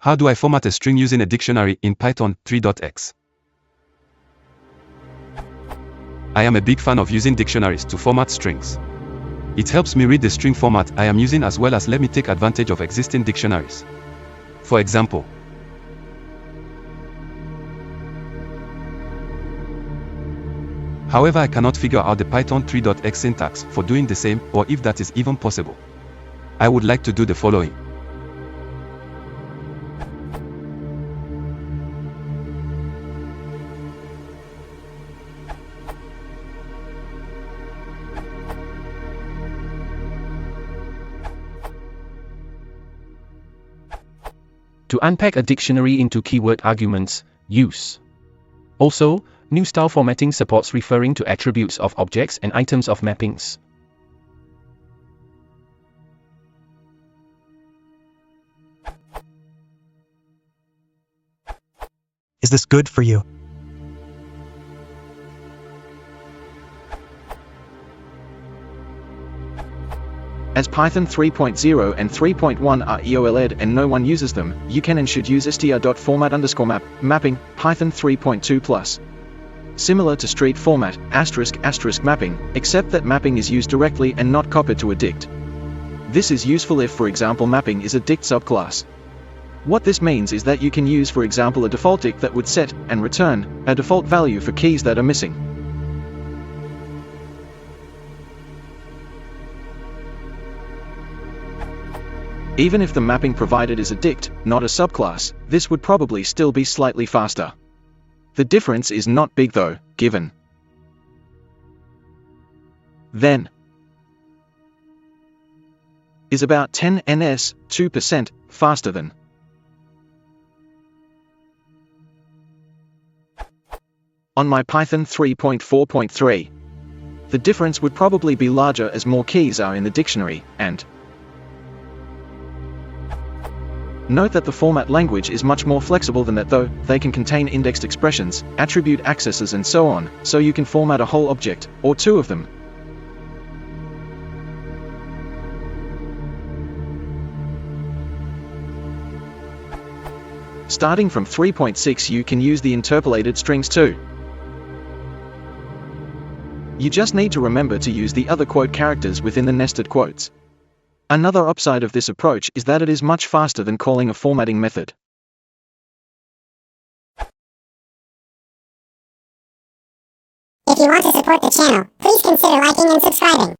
How do I format a string using a dictionary in python-3.x? I am a big fan of using dictionaries to format strings. It helps me read the string format I am using as well as let me take advantage of existing dictionaries. For example, however, I cannot figure out the python-3.x syntax for doing the same, or if that is even possible. I would like to do the following. To unpack a dictionary into keyword arguments, use. Also, new style formatting supports referring to attributes of objects and items of mappings. Is this good for you? As Python 3.0 and 3.1 are EOL-ed and no one uses them, you can and should use str.format_map, mapping, Python 3.2+. Similar to street format, *** mapping, except that mapping is used directly and not copied to a dict. This is useful if, for example, mapping is a dict subclass. What this means is that you can use, for example, a default dict that would set, and return, a default value for keys that are missing. Even if the mapping provided is a dict, not a subclass, this would probably still be slightly faster. The difference is not big though, given then is about 10 ns, 2% faster than. On my Python 3.4.3, the difference would probably be larger as more keys are in the dictionary, and note that the format language is much more flexible than that though, they can contain indexed expressions, attribute accesses and so on, so you can format a whole object, or two of them. Starting from 3.6 you can use the interpolated strings too. You just need to remember to use the other quote characters within the nested quotes. Another upside of this approach is that it is much faster than calling a formatting method. If you want to support the channel, please consider liking and subscribing.